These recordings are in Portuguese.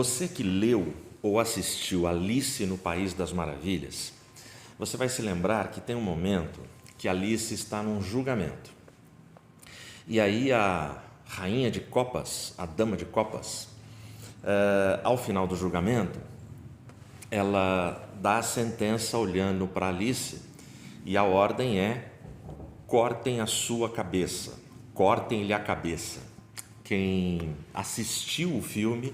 Você que leu ou assistiu Alice no País das Maravilhas, você vai se lembrar que tem um momento que Alice está num julgamento. E aí a rainha de copas, a dama de copas, ao final do julgamento, ela dá a sentença olhando para Alice e a ordem é: cortem a sua cabeça, cortem-lhe a cabeça. Quem assistiu o filme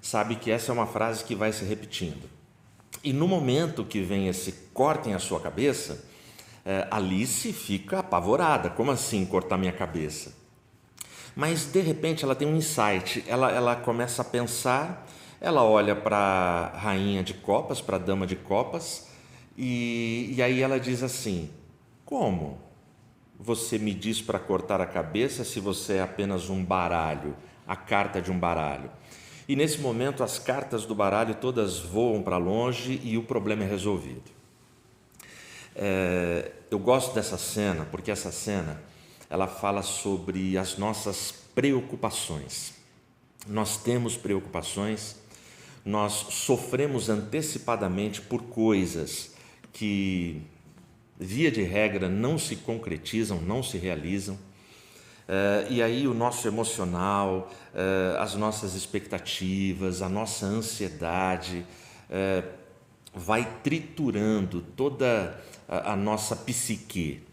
sabe que essa é uma frase que vai se repetindo. E no momento que vem esse cortem a sua cabeça, Alice fica apavorada. Como assim cortar minha cabeça? Mas de repente ela tem um insight, ela começa a pensar, ela olha para a rainha de copas, para a dama de copas, e aí ela diz assim: como você me diz para cortar a cabeça se você é apenas um baralho, a carta de um baralho? E nesse momento as cartas do baralho todas voam para longe e o problema é resolvido. Eu gosto dessa cena porque essa cena ela fala sobre as nossas preocupações. Nós temos preocupações, nós sofremos antecipadamente por coisas que, via de regra, não se concretizam, não se realizam. E aí o nosso emocional, as nossas expectativas, a nossa ansiedade vai triturando toda a nossa psique.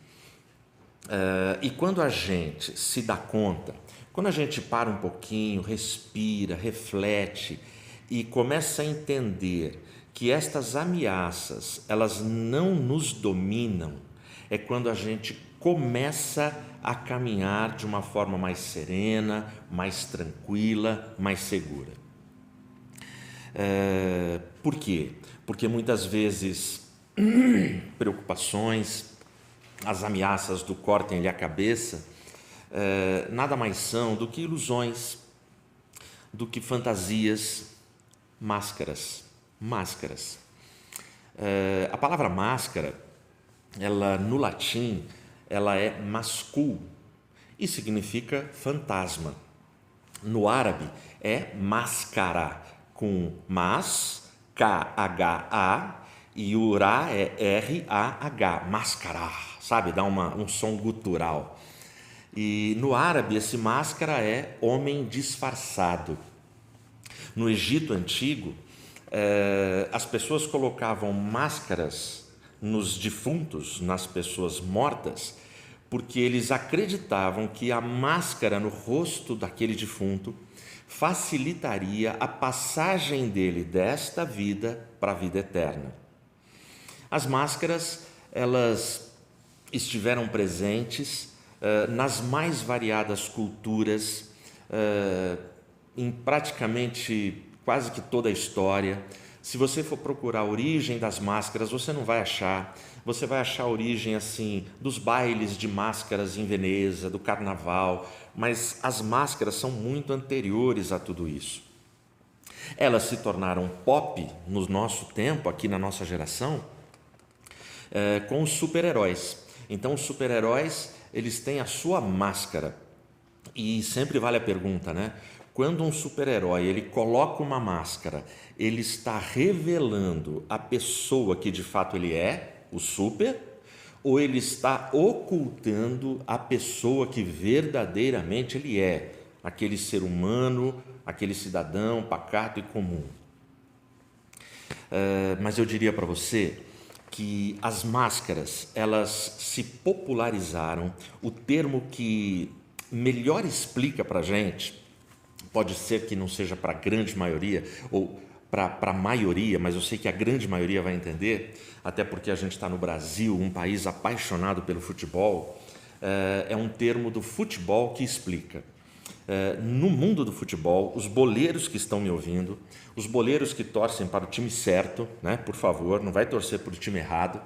E quando a gente se dá conta, quando a gente para um pouquinho, respira, reflete e começa a entender que estas ameaças, elas não nos dominam, é quando a gente começa a caminhar de uma forma mais serena, mais tranquila, mais segura. Por quê? Porque muitas vezes preocupações, as ameaças do cortem-lhe a cabeça, nada mais são do que ilusões, do que fantasias, máscaras. A palavra máscara, ela no latim, ela é mascul e significa fantasma. No árabe é máscara, com mas, K-H-A, e o Ra é R-A-H, máscara, sabe? Dá um som gutural. E no árabe esse máscara é homem disfarçado. No Egito Antigo, as pessoas colocavam máscaras nos defuntos, nas pessoas mortas, porque eles acreditavam que a máscara no rosto daquele defunto facilitaria a passagem dele desta vida para a vida eterna. As máscaras, elas estiveram presentes nas mais variadas culturas, em praticamente quase que toda a história. Se você for procurar a origem das máscaras, você não vai achar. Você vai achar a origem assim dos bailes de máscaras em Veneza, do carnaval, mas as máscaras são muito anteriores a tudo isso. Elas se tornaram pop no nosso tempo, aqui na nossa geração, com os super-heróis. Então os super-heróis, eles têm a sua máscara. E sempre vale a pergunta, né? Quando um super-herói ele coloca uma máscara, ele está revelando a pessoa que de fato ele é, o super, ou ele está ocultando a pessoa que verdadeiramente ele é, aquele ser humano, aquele cidadão pacato e comum. Mas eu diria para você que as máscaras, elas se popularizaram. O termo que melhor explica para a gente, pode ser que não seja para a grande maioria ou para a maioria, mas eu sei que a grande maioria vai entender, até porque a gente está no Brasil, um país apaixonado pelo futebol, é um termo do futebol que explica. No mundo do futebol, os boleiros que estão me ouvindo, os boleiros que torcem para o time certo, né, por favor, não vai torcer para o time errado,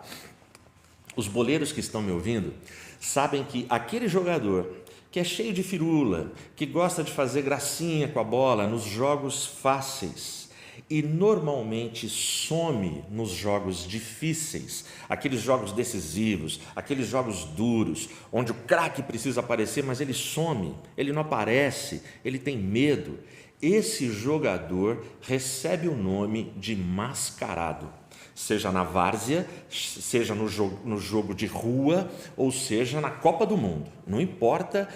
os boleiros que estão me ouvindo sabem que aquele jogador que é cheio de firula, que gosta de fazer gracinha com a bola nos jogos fáceis e normalmente some nos jogos difíceis, aqueles jogos decisivos, aqueles jogos duros, onde o craque precisa aparecer, mas ele some, ele não aparece, ele tem medo. esse jogador recebe o nome de mascarado, seja na várzea, seja no jogo de rua, ou seja na Copa do Mundo. Não importa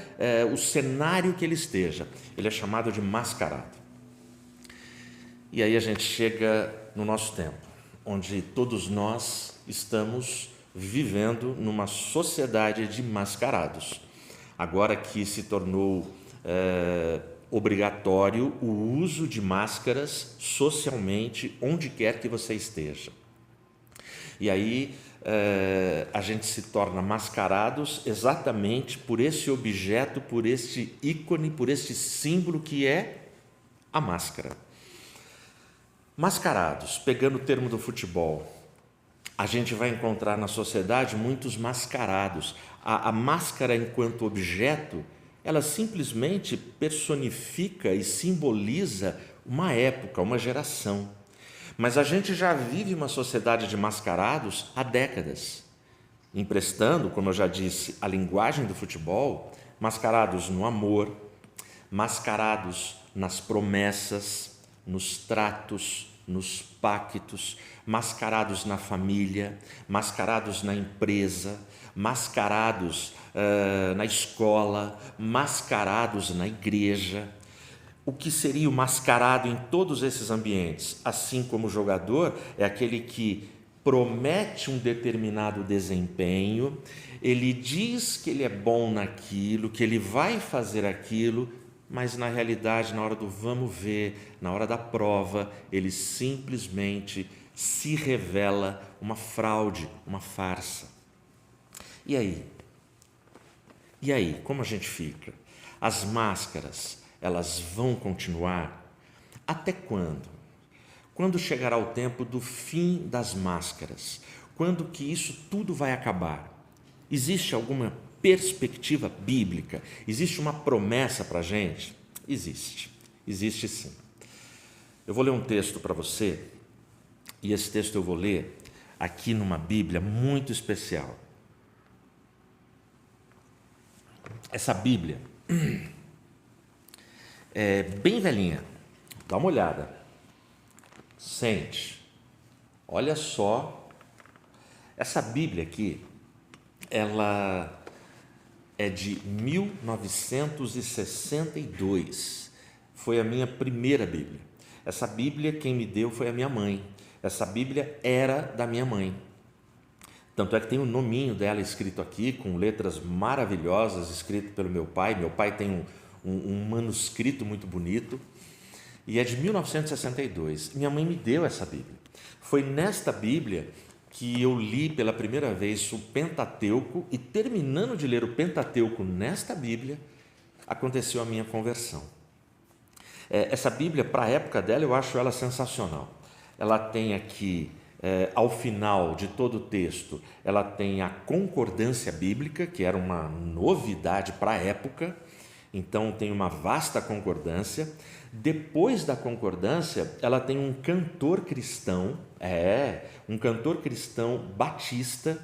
o cenário que ele esteja, ele é chamado de mascarado. E aí a gente chega no nosso tempo, onde todos nós estamos vivendo numa sociedade de mascarados. Agora que se tornou obrigatório o uso de máscaras socialmente, onde quer que você esteja. E aí a gente se torna mascarados exatamente por esse objeto, por este ícone, por este símbolo que é a máscara. Mascarados, pegando o termo do futebol, a gente vai encontrar na sociedade muitos mascarados. A máscara, enquanto objeto, ela simplesmente personifica e simboliza uma época, uma geração. Mas a gente já vive uma sociedade de mascarados há décadas, emprestando, como eu já disse, a linguagem do futebol, mascarados no amor, mascarados nas promessas, nos tratos, nos pactos, mascarados na família, mascarados na empresa, mascarados na escola, mascarados na igreja. O que seria o mascarado em todos esses ambientes? Assim como o jogador é aquele que promete um determinado desempenho, ele diz que ele é bom naquilo, que ele vai fazer aquilo, mas na realidade, na hora do vamos ver, na hora da prova, ele simplesmente se revela uma fraude, uma farsa. E aí? E aí, como a gente fica? As máscaras, elas vão continuar? Até quando? Quando chegará o tempo do fim das máscaras? Quando que isso tudo vai acabar? Existe alguma perspectiva bíblica? Existe uma promessa para a gente? Existe sim. Eu vou ler um texto para você, e esse texto eu vou ler aqui numa Bíblia muito especial. Essa Bíblia é bem velhinha, dá uma olhada, sente, olha só, essa Bíblia aqui, ela é de 1962, foi a minha primeira Bíblia. Essa Bíblia quem me deu foi a minha mãe, essa Bíblia era da minha mãe. Tanto é que tem o nominho dela escrito aqui, com letras maravilhosas, escrito pelo meu pai. Meu pai tem um manuscrito muito bonito, e é de 1962. Minha mãe me deu essa Bíblia. Foi nesta Bíblia que eu li pela primeira vez o Pentateuco, e terminando de ler o Pentateuco nesta Bíblia, aconteceu a minha conversão. Essa Bíblia, para a época dela, eu acho ela sensacional. Ela tem aqui, ao final de todo o texto, ela tem a concordância bíblica, que era uma novidade para a época, então tem uma vasta concordância. Depois da concordância, ela tem um cantor cristão, um cantor cristão batista,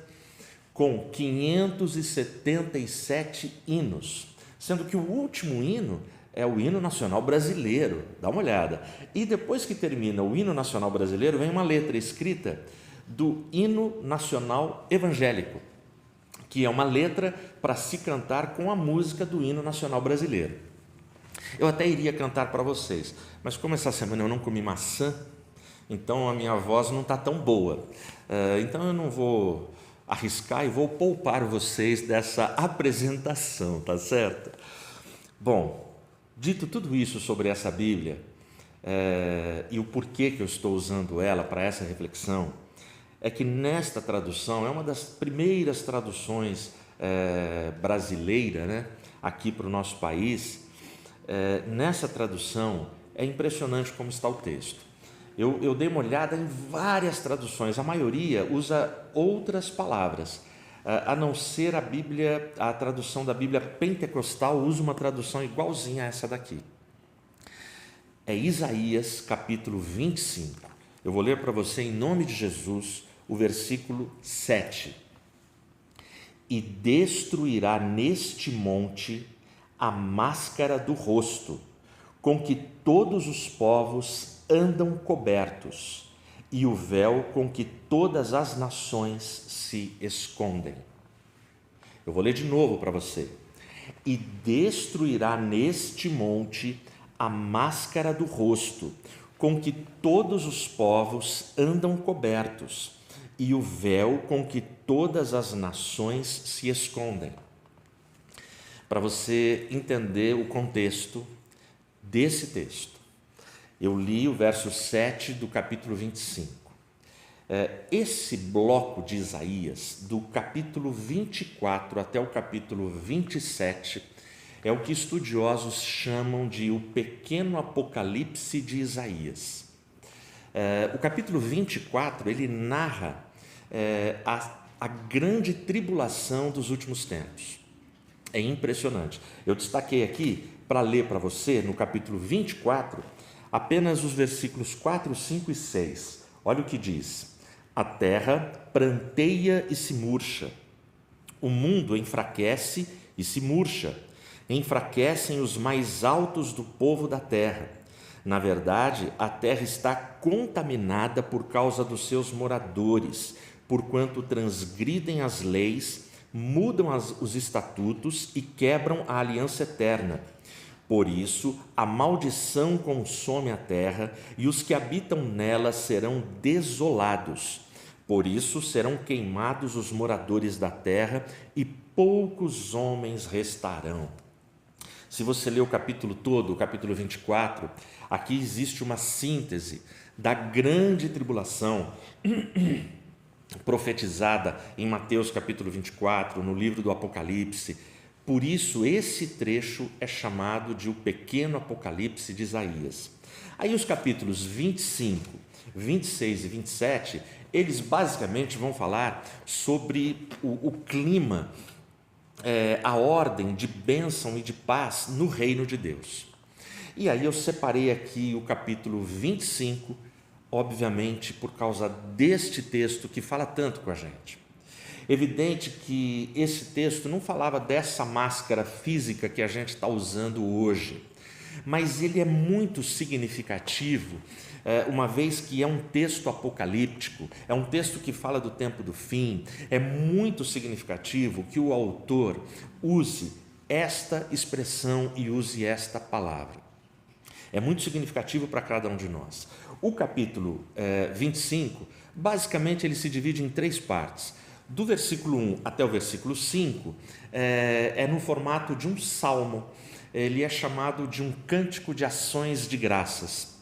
com 577 hinos, sendo que o último hino é o hino nacional brasileiro, dá uma olhada. E depois que termina o hino nacional brasileiro, vem uma letra escrita do hino nacional evangélico, que é uma letra para se cantar com a música do hino nacional brasileiro. Eu até iria cantar para vocês, mas como essa semana eu não comi maçã, então a minha voz não está tão boa. Então eu não vou arriscar e vou poupar vocês dessa apresentação, tá certo? Bom, dito tudo isso sobre essa Bíblia, e o porquê que eu estou usando ela para essa reflexão, é que nesta tradução, é uma das primeiras traduções brasileira, né, aqui para o nosso país. Nessa tradução é impressionante como está o texto. Eu dei uma olhada em várias traduções, a maioria usa outras palavras, a não ser a Bíblia, a tradução da Bíblia Pentecostal usa uma tradução igualzinha a essa daqui. É Isaías capítulo 25. Eu vou ler para você em nome de Jesus o versículo 7. E destruirá neste monte a máscara do rosto, com que todos os povos andam cobertos, e o véu com que todas as nações se escondem. Eu vou ler de novo para você. E destruirá neste monte a máscara do rosto, com que todos os povos andam cobertos, e o véu com que todas as nações se escondem. Para você entender o contexto desse texto, eu li o verso 7 do capítulo 25. Esse bloco de Isaías, do capítulo 24 até o capítulo 27, é o que estudiosos chamam de o pequeno Apocalipse de Isaías. O capítulo 24, ele narra a grande tribulação dos últimos tempos. É impressionante. Eu destaquei aqui para ler para você, no capítulo 24, apenas os versículos 4, 5 e 6. Olha o que diz: a terra pranteia e se murcha, o mundo enfraquece e se murcha, enfraquecem os mais altos do povo da terra. Na verdade, a terra está contaminada por causa dos seus moradores, porquanto transgridem as leis, mudam os estatutos e quebram a aliança eterna. Por isso, a maldição consome a terra e os que habitam nela serão desolados. Por isso, serão queimados os moradores da terra e poucos homens restarão. Se você ler o capítulo todo, o capítulo 24, aqui existe uma síntese da grande tribulação profetizada em Mateus capítulo 24, no livro do Apocalipse. Por isso, esse trecho é chamado de o pequeno Apocalipse de Isaías. Aí os capítulos 25, 26 e 27, eles basicamente vão falar sobre o clima, a ordem de bênção e de paz no reino de Deus. E aí eu separei aqui o capítulo 25, obviamente por causa deste texto que fala tanto com a gente. Evidente que esse texto não falava dessa máscara física que a gente está usando hoje, mas ele é muito significativo, uma vez que é um texto apocalíptico, é um texto que fala do tempo do fim. É muito significativo que o autor use esta expressão e use esta palavra. É muito significativo para cada um de nós. O capítulo 25, basicamente ele se divide em 3 partes. Do versículo 1 até o versículo 5, é no formato de um salmo. Ele é chamado de um cântico de ações de graças,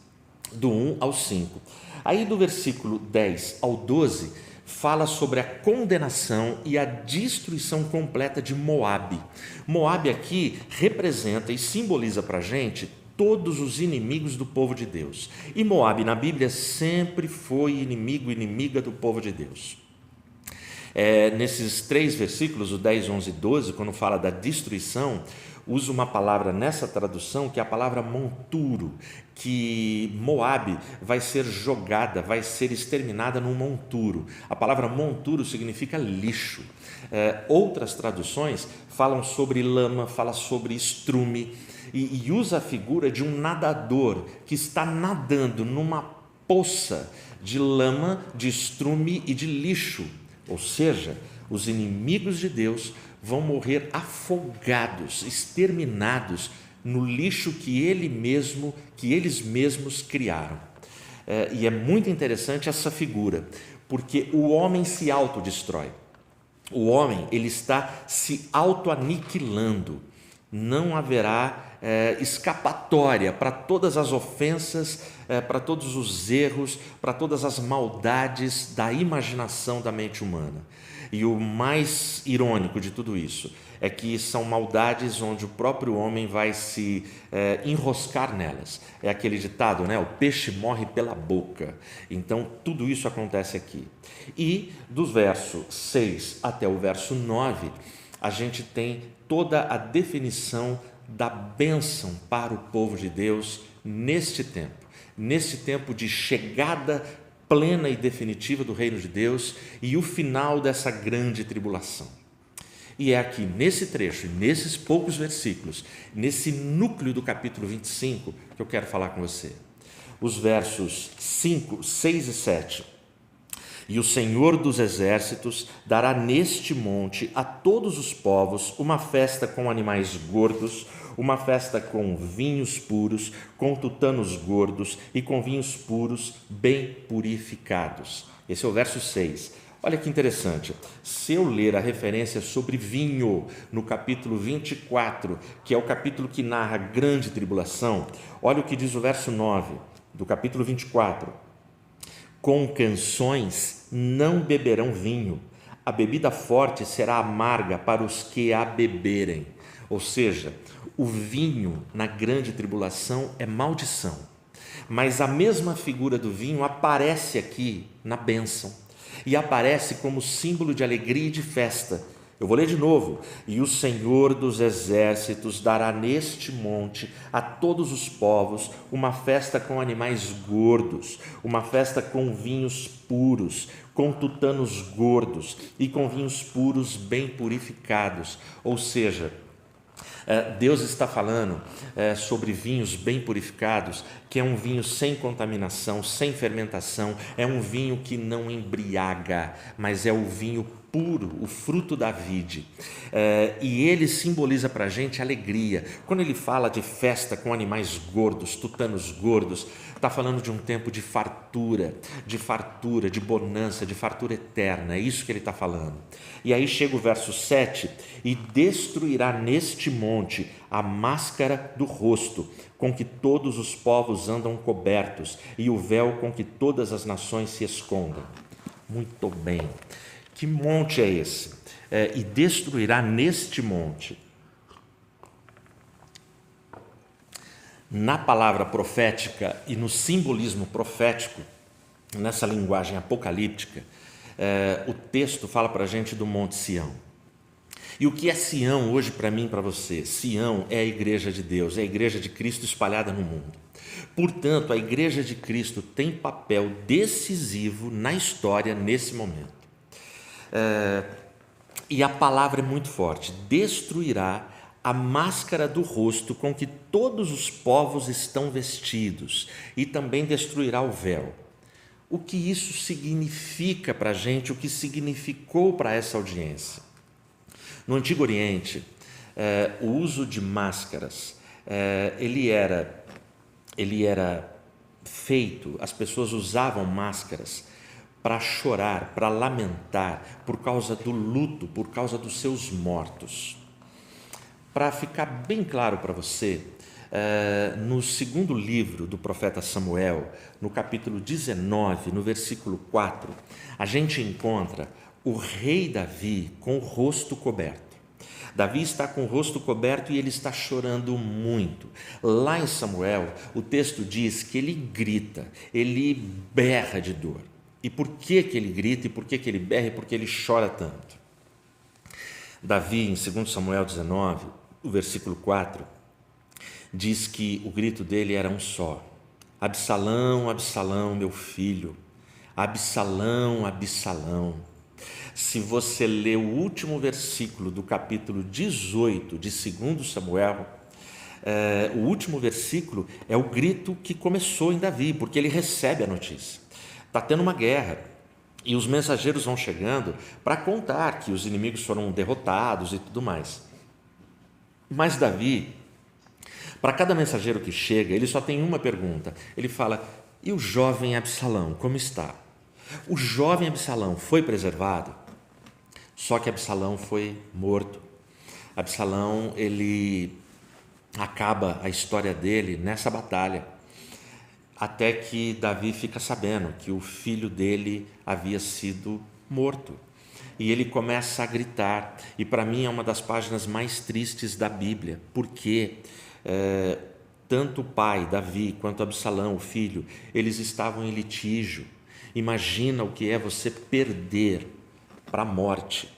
do 1 ao 5. Aí do versículo 10 ao 12, fala sobre a condenação e a destruição completa de Moabe. Moabe aqui representa e simboliza para a gente todos os inimigos do povo de Deus. E Moabe na Bíblia sempre foi inimiga do povo de Deus. Nesses 3 versículos, o 10, 11 e 12, quando fala da destruição, usa uma palavra nessa tradução que é a palavra monturo, que Moabe vai ser jogada, vai ser exterminada num monturo. A palavra monturo significa lixo. Outras traduções falam sobre lama, falam sobre estrume, e usa a figura de um nadador que está nadando numa poça de lama, de estrume e de lixo. Ou seja, os inimigos de Deus vão morrer afogados, exterminados no lixo que eles mesmos criaram. E é muito interessante essa figura, porque o homem se autodestrói. O homem, ele está se autoaniquilando. Não haverá escapatória para todas as ofensas, para todos os erros, para todas as maldades da imaginação da mente humana. E o mais irônico de tudo isso é que são maldades onde o próprio homem vai se enroscar nelas. É aquele ditado, né? O peixe morre pela boca. Então, tudo isso acontece aqui. E dos versos 6 até o verso 9, a gente tem toda a definição da bênção para o povo de Deus neste tempo de chegada plena e definitiva do reino de Deus e o final dessa grande tribulação. E é aqui, nesse trecho, nesses poucos versículos, nesse núcleo do capítulo 25, que eu quero falar com você. Os versos 5, 6 e 7. E o Senhor dos Exércitos dará neste monte a todos os povos uma festa com animais gordos, uma festa com vinhos puros, com tutanos gordos e com vinhos puros bem purificados. Esse é o verso 6. Olha que interessante, se eu ler a referência sobre vinho no capítulo 24, que é o capítulo que narra a grande tribulação, olha o que diz o verso 9 do capítulo 24. Com canções não beberão vinho, a bebida forte será amarga para os que a beberem. Ou seja, o vinho na grande tribulação é maldição, mas a mesma figura do vinho aparece aqui na bênção. E aparece como símbolo de alegria e de festa. Eu vou ler de novo. E o Senhor dos Exércitos dará neste monte a todos os povos uma festa com animais gordos, uma festa com vinhos puros, com tutanos gordos e com vinhos puros bem purificados. Ou seja, Deus está falando sobre vinhos bem purificados, que é um vinho sem contaminação, sem fermentação, é um vinho que não embriaga, mas é o vinho puro, o fruto da vide. E ele simboliza para a gente alegria. Quando ele fala de festa com animais gordos, tutanos gordos, está falando de um tempo de fartura, de bonança, de fartura eterna. É isso que ele está falando. E aí chega o verso 7, e destruirá neste monte a máscara do rosto, com que todos os povos andam cobertos, e o véu com que todas as nações se escondam. Muito bem. Que monte é esse? E destruirá neste monte. Na palavra profética e no simbolismo profético, nessa linguagem apocalíptica, o texto fala para a gente do Monte Sião. E o que é Sião hoje para mim e para você? Sião é a igreja de Deus, é a igreja de Cristo espalhada no mundo. Portanto, a igreja de Cristo tem papel decisivo na história nesse momento. E a palavra é muito forte: destruirá a máscara do rosto com que todos os povos estão vestidos, e também destruirá o véu. O que isso significa para a gente, o que significou para essa audiência? No Antigo Oriente, o uso de máscaras, ele era feito, as pessoas usavam máscaras para chorar, para lamentar por causa do luto, por causa dos seus mortos. Para ficar bem claro para você, no segundo livro do profeta Samuel, no capítulo 19, no versículo 4, a gente encontra o rei Davi com o rosto coberto. Davi está com o rosto coberto e ele está chorando muito. Lá em Samuel, o texto diz que ele grita, ele berra de dor. E por que ele grita, e por que ele berra, e por que ele chora tanto? Davi, em 2 Samuel 19, o versículo 4, diz que o grito dele era um só: Absalão, Absalão, meu filho, Absalão, Absalão. Se você ler o último versículo do capítulo 18 de 2 Samuel, o último versículo é o grito que começou em Davi, porque ele recebe a notícia. Está tendo uma guerra e os mensageiros vão chegando para contar que os inimigos foram derrotados e tudo mais. Mas Davi, para cada mensageiro que chega, ele só tem uma pergunta. Ele fala: e o jovem Absalão, como está? O jovem Absalão foi preservado? Só que Absalão foi morto. Absalão, ele acaba a história dele nessa batalha, até que Davi fica sabendo que o filho dele havia sido morto. E ele começa a gritar, e para mim é uma das páginas mais tristes da Bíblia, porque tanto o pai, Davi, quanto Absalão, o filho, eles estavam em litígio. Imagina o que é você perder para a morte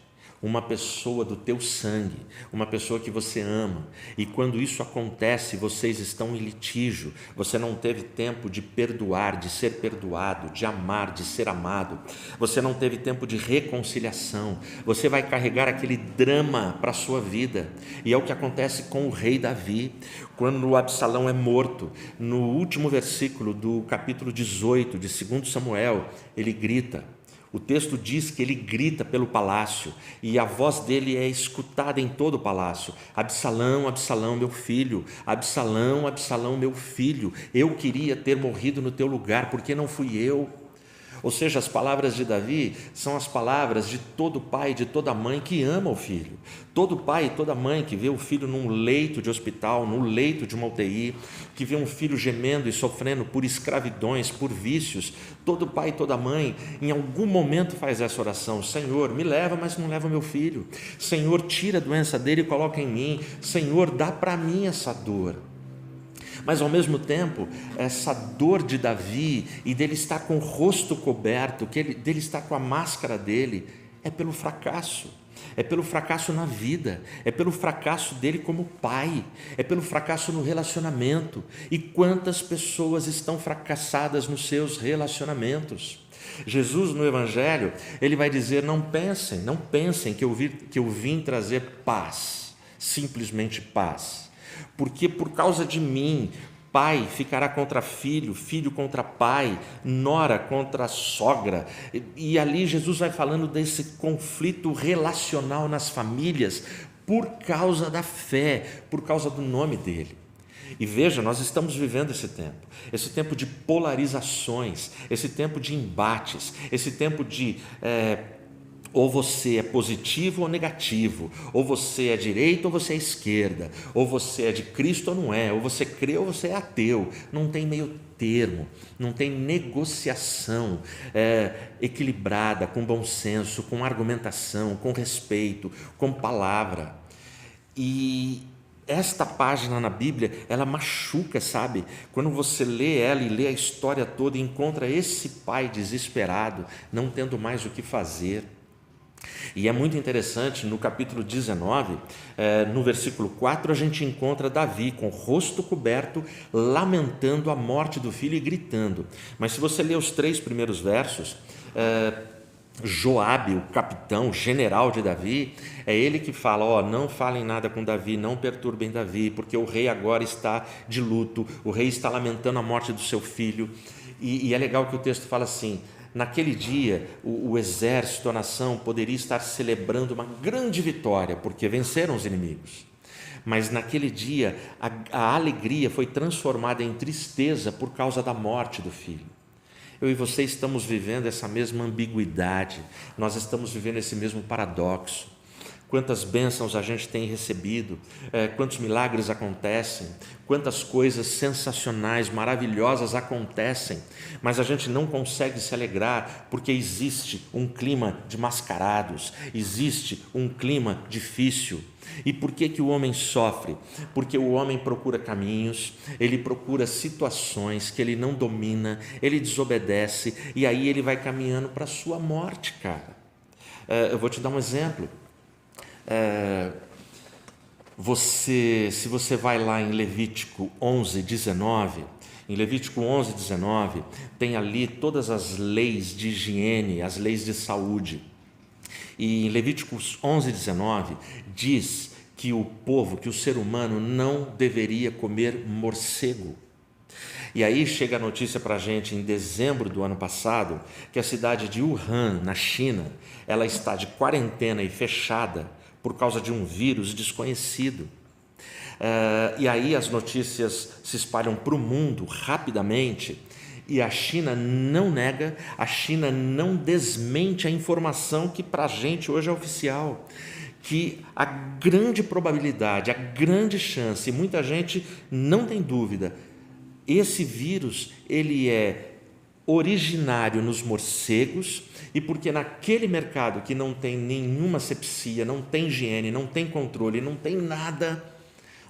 uma pessoa do teu sangue, uma pessoa que você ama. E quando isso acontece, vocês estão em litígio, você não teve tempo de perdoar, de ser perdoado, de amar, de ser amado, você não teve tempo de reconciliação, você vai carregar aquele drama para a sua vida. E é o que acontece com o rei Davi, quando Absalão é morto. No último versículo do capítulo 18 de 2 Samuel, ele grita. O texto diz que ele grita pelo palácio e a voz dele é escutada em todo o palácio: Absalão, Absalão, meu filho, Absalão, Absalão, meu filho, eu queria ter morrido no teu lugar, porque não fui eu? Ou seja, as palavras de Davi são as palavras de todo pai e de toda mãe que ama o filho. Todo pai e toda mãe que vê o filho num leito de hospital, num leito de uma UTI, que vê um filho gemendo e sofrendo por escravidões, por vícios. Todo pai e toda mãe, em algum momento, faz essa oração: Senhor, me leva, mas não leva meu filho. Senhor, tira a doença dele e coloca em mim. Senhor, dá para mim essa dor. Mas ao mesmo tempo, essa dor de Davi e dele estar com o rosto coberto, dele estar com a máscara dele, é pelo fracasso na vida, é pelo fracasso dele como pai, é pelo fracasso no relacionamento. E quantas pessoas estão fracassadas nos seus relacionamentos? Jesus, no Evangelho, ele vai dizer: não pensem que eu vim trazer paz, simplesmente paz. Porque por causa de mim, pai ficará contra filho, filho contra pai, nora contra sogra. E ali Jesus vai falando desse conflito relacional nas famílias por causa da fé, por causa do nome dele. E veja, nós estamos vivendo esse tempo de polarizações, esse tempo de embates, esse tempo de ou você é positivo ou negativo, ou você é direita ou você é esquerda, ou você é de Cristo ou não é, ou você crê ou você é ateu. Não tem meio termo, não tem negociação equilibrada, com bom senso, com argumentação, com respeito, com palavra. E esta página na Bíblia, ela machuca, sabe? Quando você lê ela e lê a história toda e encontra esse pai desesperado, não tendo mais o que fazer. E é muito interessante, no capítulo 19, no versículo 4, a gente encontra Davi com o rosto coberto, lamentando a morte do filho e gritando. Mas se você ler os 3 primeiros versos, Joabe, o capitão, o general de Davi, é ele que fala: não falem nada com Davi, não perturbem Davi, porque o rei agora está de luto, o rei está lamentando a morte do seu filho. E é legal que o texto fala assim: naquele dia, o exército, a nação, poderia estar celebrando uma grande vitória, porque venceram os inimigos. Mas naquele dia, a alegria foi transformada em tristeza por causa da morte do filho. Eu e você estamos vivendo essa mesma ambiguidade, nós estamos vivendo esse mesmo paradoxo. Quantas bênçãos a gente tem recebido, quantos milagres acontecem, quantas coisas sensacionais, maravilhosas acontecem, mas a gente não consegue se alegrar porque existe um clima de mascarados, existe um clima difícil. E por que o homem sofre? Porque o homem procura caminhos, ele procura situações que ele não domina, ele desobedece e aí ele vai caminhando para a sua morte, cara. Eu vou te dar um exemplo. Se você vai lá em Levítico 11:19, em Levítico 11:19 tem ali todas as leis de higiene, as leis de saúde. E em Levíticos 11:19 diz que o povo, que o ser humano não deveria comer morcego. E aí chega a notícia para a gente em dezembro do ano passado que a cidade de Wuhan, na China, ela está de quarentena e fechada por causa de um vírus desconhecido. E aí as notícias se espalham para o mundo rapidamente e a China não nega, a China não desmente a informação que para a gente hoje é oficial, que a grande probabilidade, a grande chance, e muita gente não tem dúvida, esse vírus ele é originário nos morcegos, e porque naquele mercado que não tem nenhuma asepsia, não tem higiene, não tem controle, não tem nada,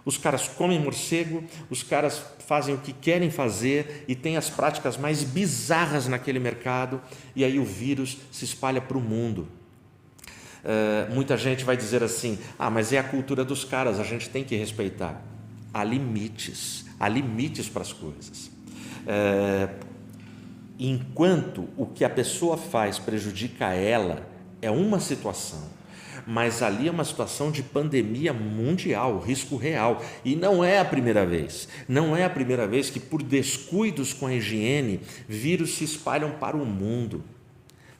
os caras comem morcego, os caras fazem o que querem fazer e tem as práticas mais bizarras naquele mercado, e aí o vírus se espalha para o mundo. Muita gente vai dizer assim, mas é a cultura dos caras, a gente tem que respeitar. Há limites para as coisas. Enquanto o que a pessoa faz prejudica ela, é uma situação, mas ali é uma situação de pandemia mundial, risco real, e não é a primeira vez que por descuidos com a higiene, vírus se espalham para o mundo.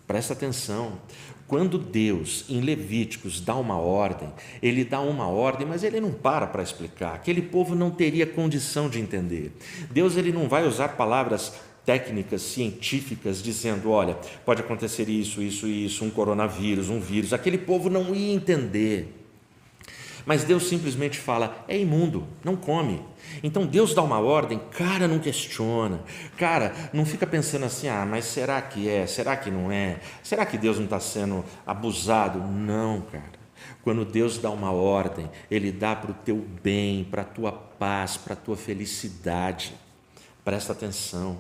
Presta atenção, quando Deus, em Levíticos, dá uma ordem, ele dá uma ordem, mas ele não para explicar, aquele povo não teria condição de entender. Deus ele não vai usar palavras técnicas, científicas, dizendo, olha, pode acontecer isso, um coronavírus, um vírus, aquele povo não ia entender. Mas Deus simplesmente fala, é imundo, não come. Então Deus dá uma ordem, cara, não questiona, cara, não fica pensando assim, mas será que é, será que não é, será que Deus não está sendo abusado? Não, cara, quando Deus dá uma ordem, Ele dá para o teu bem, para a tua paz, para a tua felicidade. Presta atenção,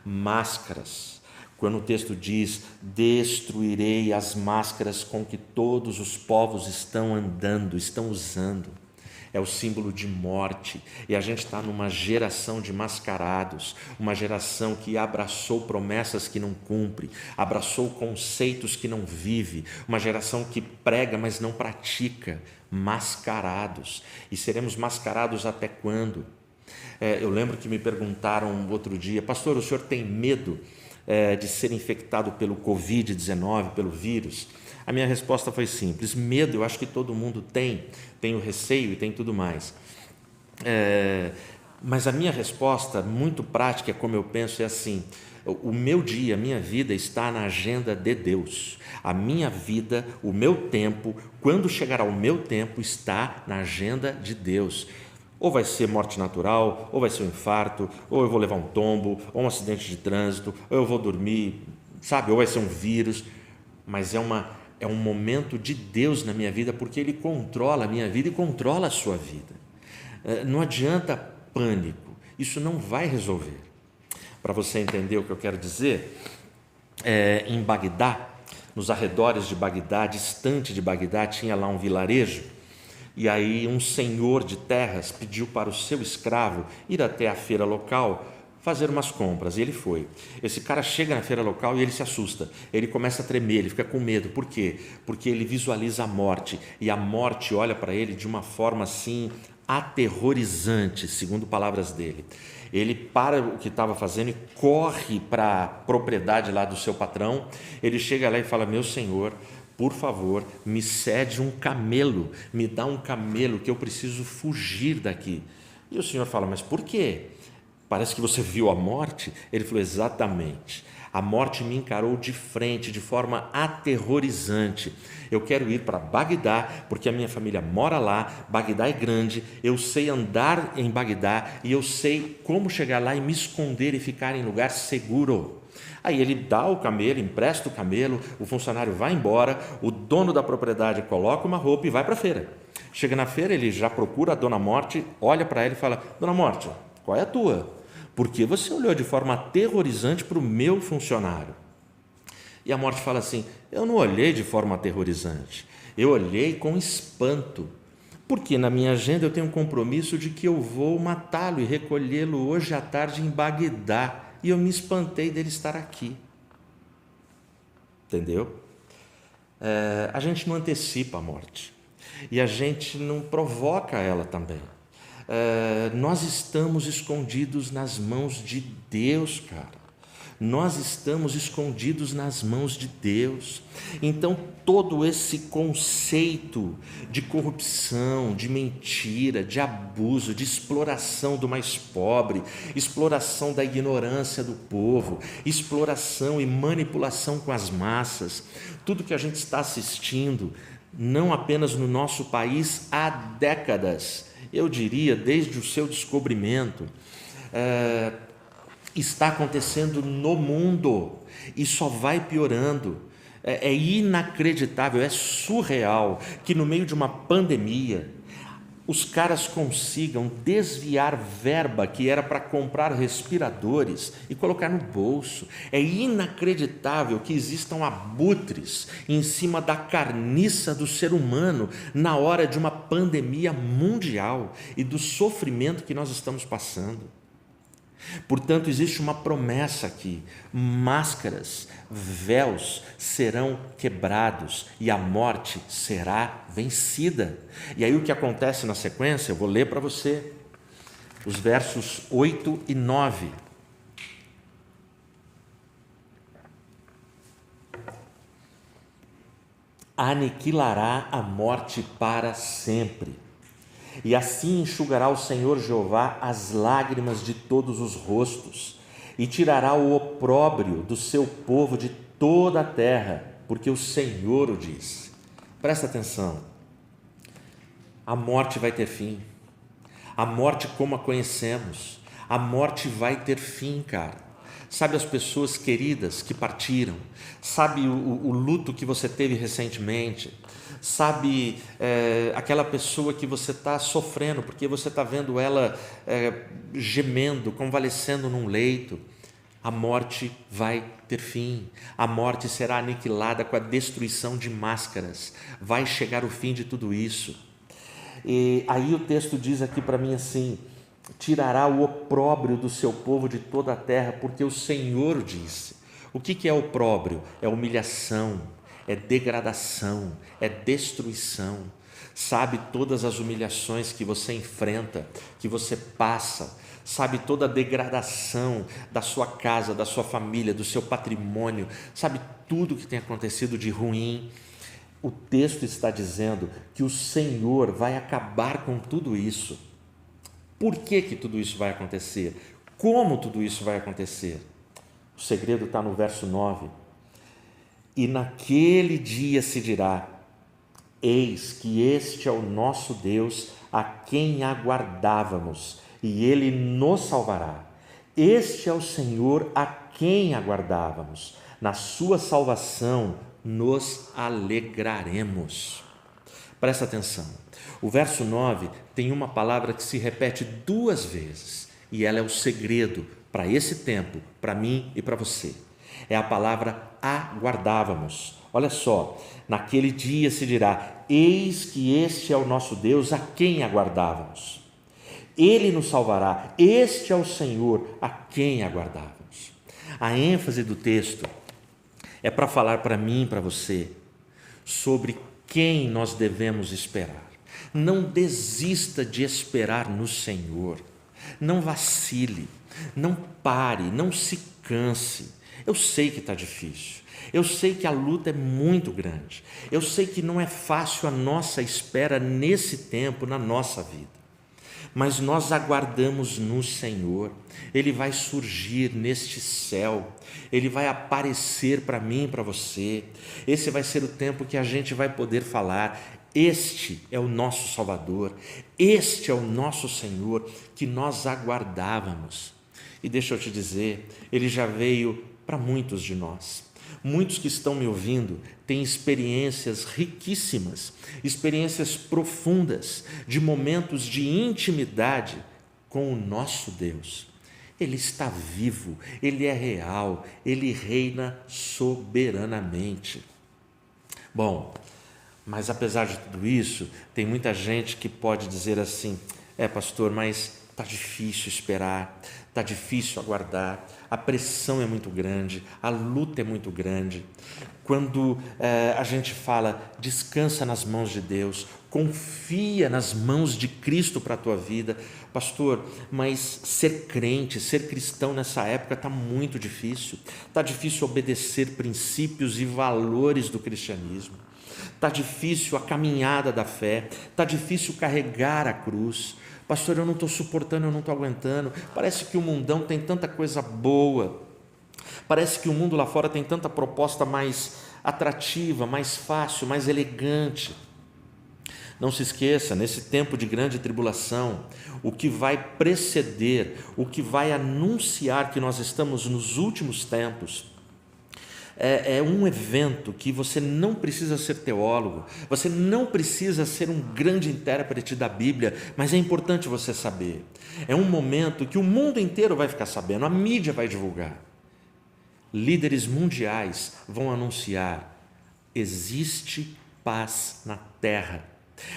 máscaras, quando o texto diz, destruirei as máscaras com que todos os povos estão andando, estão usando, é o símbolo de morte, e a gente está numa geração de mascarados, uma geração que abraçou promessas que não cumpre, abraçou conceitos que não vive, uma geração que prega, mas não pratica, mascarados, e seremos mascarados até quando? Eu lembro que me perguntaram outro dia, pastor, o senhor tem medo de ser infectado pelo Covid-19, pelo vírus? A minha resposta foi simples, medo eu acho que todo mundo tem o receio e tem tudo mais. Mas a minha resposta, muito prática, como eu penso, é assim, o meu dia, a minha vida está na agenda de Deus. A minha vida, o meu tempo, quando chegará o meu tempo, está na agenda de Deus. Ou vai ser morte natural, ou vai ser um infarto, ou eu vou levar um tombo, ou um acidente de trânsito, ou eu vou dormir, sabe? Ou vai ser um vírus, mas é um momento de Deus na minha vida, porque Ele controla a minha vida e controla a sua vida. Não adianta pânico, isso não vai resolver. Para você entender o que eu quero dizer, em Bagdá, nos arredores de Bagdá, distante de Bagdá, tinha lá um vilarejo, e aí um senhor de terras pediu para o seu escravo ir até a feira local fazer umas compras, e ele foi. Esse cara chega na feira local e ele se assusta, ele começa a tremer, ele fica com medo. Por quê? Porque ele visualiza a morte, e a morte olha para ele de uma forma assim aterrorizante, segundo palavras dele. Ele para o que estava fazendo e corre para a propriedade lá do seu patrão. Ele chega lá e fala, meu senhor, por favor, me cede um camelo, me dá um camelo que eu preciso fugir daqui. E o senhor fala, mas por quê? Parece que você viu a morte? Ele falou, exatamente. A morte me encarou de frente, de forma aterrorizante. Eu quero ir para Bagdá, porque a minha família mora lá, Bagdá é grande, eu sei andar em Bagdá e eu sei como chegar lá e me esconder e ficar em lugar seguro. Aí ele dá o camelo, empresta o camelo, o funcionário vai embora, o dono da propriedade coloca uma roupa e vai para a feira. Chega na feira, ele já procura a Dona Morte, olha para ela e fala, Dona Morte, qual é a tua? Por que você olhou de forma aterrorizante para o meu funcionário? E a Morte fala assim, eu não olhei de forma aterrorizante, eu olhei com espanto, porque na minha agenda eu tenho um compromisso de que eu vou matá-lo e recolhê-lo hoje à tarde em Bagdá, e eu me espantei dele estar aqui. Entendeu? A gente não antecipa a morte, e a gente não provoca ela também. Nós estamos escondidos nas mãos de Deus, cara. Nós estamos escondidos nas mãos de Deus. Então, todo esse conceito de corrupção, de mentira, de abuso, de exploração do mais pobre, exploração da ignorância do povo, exploração e manipulação com as massas, tudo que a gente está assistindo, não apenas no nosso país, há décadas, eu diria desde o seu descobrimento, está acontecendo no mundo e só vai piorando. É inacreditável, é surreal que no meio de uma pandemia os caras consigam desviar verba que era para comprar respiradores e colocar no bolso. É inacreditável que existam abutres em cima da carniça do ser humano na hora de uma pandemia mundial e do sofrimento que nós estamos passando. Portanto, existe uma promessa aqui: máscaras, véus serão quebrados e a morte será vencida. E aí o que acontece na sequência, eu vou ler para você os versos 8 e 9. Aniquilará a morte para sempre. E assim enxugará o Senhor Jeová as lágrimas de todos os rostos, e tirará o opróbrio do seu povo de toda a terra, porque o Senhor o diz. Presta atenção, a morte vai ter fim, a morte como a conhecemos, a morte vai ter fim, cara. Sabe as pessoas queridas que partiram, sabe o luto que você teve recentemente, sabe aquela pessoa que você está sofrendo, porque você está vendo ela gemendo, convalescendo num leito. A morte vai ter fim, a morte será aniquilada com a destruição de máscaras, vai chegar o fim de tudo isso. E aí o texto diz aqui para mim assim: tirará o opróbrio do seu povo de toda a terra, porque o Senhor disse. O que é opróbrio? É humilhação, é degradação, é destruição. Sabe todas as humilhações que você enfrenta, que você passa, sabe toda a degradação da sua casa, da sua família, do seu patrimônio, sabe tudo que tem acontecido de ruim. O texto está dizendo que o Senhor vai acabar com tudo isso. Por que tudo isso vai acontecer? Como tudo isso vai acontecer? O segredo está no verso 9. E naquele dia se dirá: eis que este é o nosso Deus, a quem aguardávamos, e ele nos salvará. Este é o Senhor a quem aguardávamos, na sua salvação nos alegraremos. Presta atenção, o verso 9 tem uma palavra que se repete 2 vezes, e ela é o segredo para esse tempo, para mim e para você. É a palavra aguardávamos. Olha só, naquele dia se dirá: eis que este é o nosso Deus a quem aguardávamos. Ele nos salvará, este é o Senhor a quem aguardávamos. A ênfase do texto é para falar para mim e para você sobre quem nós devemos esperar. Não desista de esperar no Senhor, não vacile, não pare, não se canse. Eu sei que está difícil, eu sei que a luta é muito grande, eu sei que não é fácil a nossa espera nesse tempo, na nossa vida, mas nós aguardamos no Senhor. Ele vai surgir neste céu, Ele vai aparecer para mim e para você. Esse vai ser o tempo que a gente vai poder falar: este é o nosso Salvador, este é o nosso Senhor que nós aguardávamos. E deixa eu te dizer, Ele já veio para muitos de nós. Muitos que estão me ouvindo têm experiências riquíssimas, experiências profundas, de momentos de intimidade com o nosso Deus. Ele está vivo, Ele é real, Ele reina soberanamente. Bom, mas apesar de tudo isso, tem muita gente que pode dizer assim: pastor, mas está difícil esperar, está difícil aguardar, a pressão é muito grande, a luta é muito grande. Quando a gente fala, descansa nas mãos de Deus, confia nas mãos de Cristo para a tua vida, pastor, mas ser crente, ser cristão nessa época está muito difícil, está difícil obedecer princípios e valores do cristianismo, está difícil a caminhada da fé, está difícil carregar a cruz. Pastor, eu não estou suportando, eu não estou aguentando, parece que o mundão tem tanta coisa boa, parece que o mundo lá fora tem tanta proposta mais atrativa, mais fácil, mais elegante. Não se esqueça, nesse tempo de grande tribulação, o que vai preceder, o que vai anunciar que nós estamos nos últimos tempos, é um evento que você não precisa ser teólogo, você não precisa ser um grande intérprete da Bíblia, mas é importante você saber. É um momento que o mundo inteiro vai ficar sabendo, a mídia vai divulgar. Líderes mundiais vão anunciar: existe paz na terra.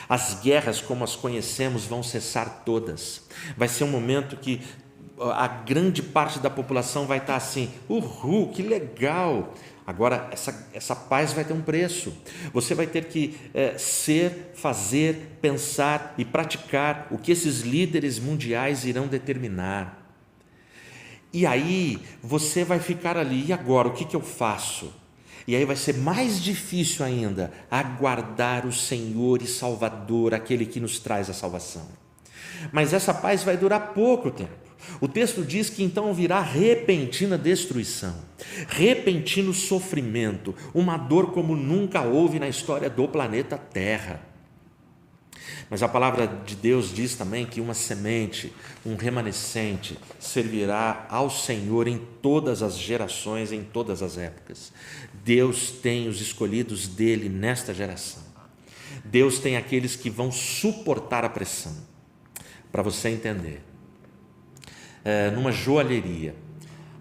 As guerras como as conhecemos vão cessar todas. Vai ser um momento que a grande parte da população vai estar assim: uhul, que legal! Agora, essa paz vai ter um preço. Você vai ter que ser, fazer, pensar e praticar o que esses líderes mundiais irão determinar. E aí você vai ficar ali: e agora, o que eu faço? E aí vai ser mais difícil ainda aguardar o Senhor e Salvador, aquele que nos traz a salvação. Mas essa paz vai durar pouco tempo. O texto diz que então virá repentina destruição, repentino sofrimento, uma dor como nunca houve na história do planeta Terra. Mas a palavra de Deus diz também que uma semente, um remanescente, servirá ao Senhor em todas as gerações, em todas as épocas. Deus tem os escolhidos dele nesta geração. Deus tem aqueles que vão suportar a pressão. Para você entender, numa joalheria,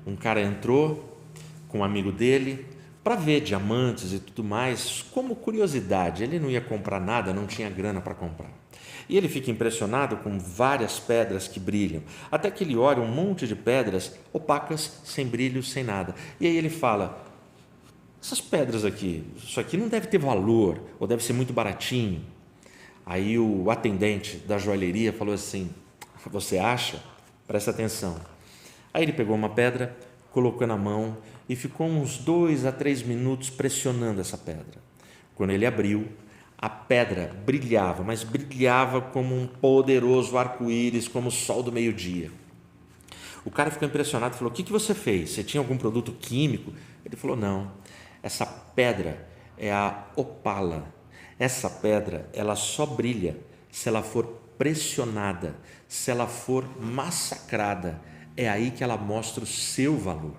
um cara entrou com um amigo dele para ver diamantes e tudo mais, como curiosidade. Ele não ia comprar nada, não tinha grana para comprar. E ele fica impressionado com várias pedras que brilham, até que ele olha um monte de pedras opacas, sem brilho, sem nada. E aí ele fala: essas pedras aqui, isso aqui não deve ter valor, ou deve ser muito baratinho. Aí o atendente da joalheria falou assim: você acha? Presta atenção. Aí ele pegou uma pedra, colocou na mão e ficou uns 2 a 3 minutos pressionando essa pedra. Quando ele abriu, a pedra brilhava, mas brilhava como um poderoso arco-íris, como o sol do meio-dia. O cara ficou impressionado e falou: o que você fez? Você tinha algum produto químico? Ele falou: não, essa pedra é a opala. Essa pedra, ela só brilha se ela for pressionada, se ela for massacrada. É aí que ela mostra o seu valor.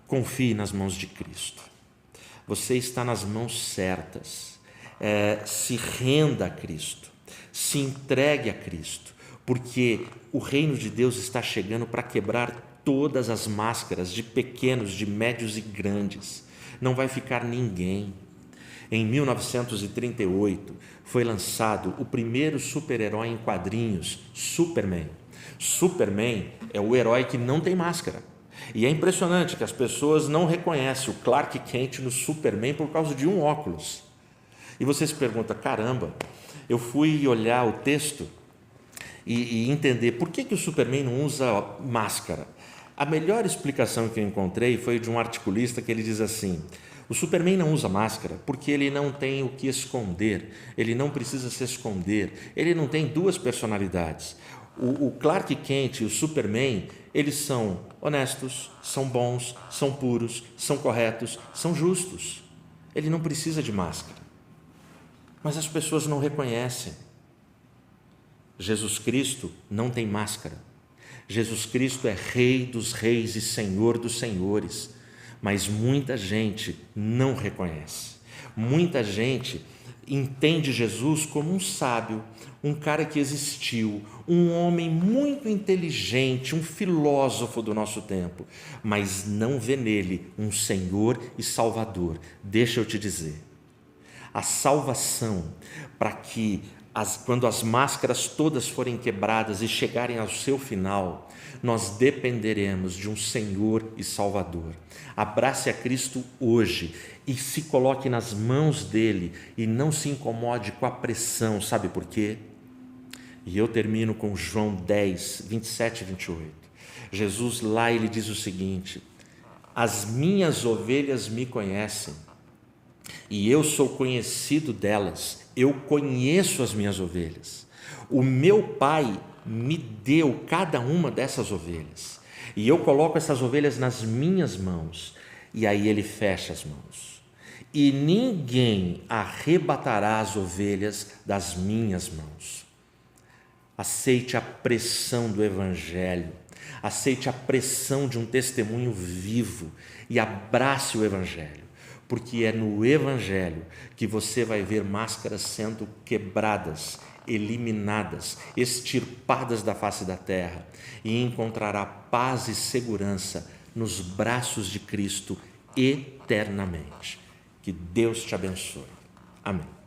Confie nas mãos de Cristo. Você está nas mãos certas. Se renda a Cristo. Se entregue a Cristo. Porque o reino de Deus está chegando para quebrar todas as máscaras de pequenos, de médios e grandes. Não vai ficar ninguém. Em 1938 foi lançado o primeiro super-herói em quadrinhos, Superman. Superman é o herói que não tem máscara. E é impressionante que as pessoas não reconhecem o Clark Kent no Superman por causa de um óculos. E você se pergunta: caramba, eu fui olhar o texto e entender por que o Superman não usa máscara. A melhor explicação que eu encontrei foi de um articulista que ele diz assim: o Superman não usa máscara porque ele não tem o que esconder, ele não precisa se esconder, ele não tem duas personalidades. O Clark Kent e o Superman, eles são honestos, são bons, são puros, são corretos, são justos. Ele não precisa de máscara. Mas as pessoas não reconhecem. Jesus Cristo não tem máscara. Jesus Cristo é Rei dos reis e Senhor dos senhores. Mas muita gente não reconhece. Muita gente entende Jesus como um sábio, um cara que existiu, um homem muito inteligente, um filósofo do nosso tempo, mas não vê nele um Senhor e Salvador. Deixa eu te dizer, a salvação, para que quando as máscaras todas forem quebradas e chegarem ao seu final, nós dependeremos de um Senhor e Salvador. Abrace a Cristo hoje e se coloque nas mãos dele e não se incomode com a pressão. Sabe por quê? E eu termino com João 10, 27 e 28. Jesus lá, ele diz o seguinte: as minhas ovelhas me conhecem e eu sou conhecido delas. Eu conheço as minhas ovelhas. O meu Pai me deu cada uma dessas ovelhas. E eu coloco essas ovelhas nas minhas mãos. E aí ele fecha as mãos. E ninguém arrebatará as ovelhas das minhas mãos. Aceite a pressão do Evangelho. Aceite a pressão de um testemunho vivo e abrace o Evangelho, porque é no Evangelho que você vai ver máscaras sendo quebradas, eliminadas, extirpadas da face da terra, e encontrará paz e segurança nos braços de Cristo eternamente. Que Deus te abençoe. Amém.